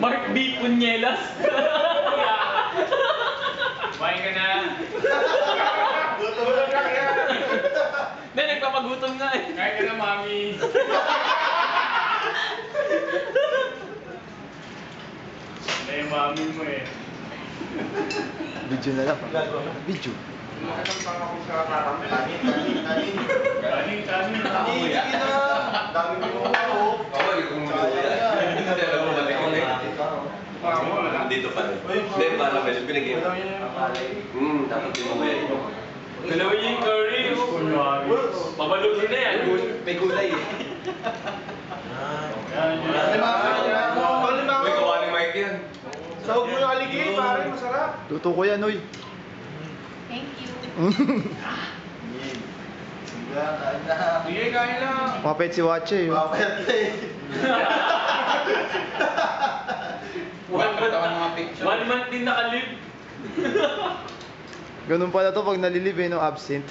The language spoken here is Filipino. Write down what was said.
Mark B. Punyelas. Kumain ka na. Gutom na kaya. Hindi, nagpapagutom nga eh. Kain ka na, mami. Ano yung mami mo eh. Video na lang. Video. Kanin. Sige na. Dami mo ako. Oo, yung hindi alam mo mati ko eh. Dito pa rin. Hindi, para medyo pinag-game. Dapat din mo yan. Galawin niyo yung curry. Pabalutin na yan. May gulay eh. Uy, gawa ni Mike yan. Sahog mo yung aligay, pare, masarap. Luto ko yan, oy. Thank you. Sige, kain lang. Mapet si Wache, yun. One month din nakalive. Ganun pala to pag nalilib eh, no, absent.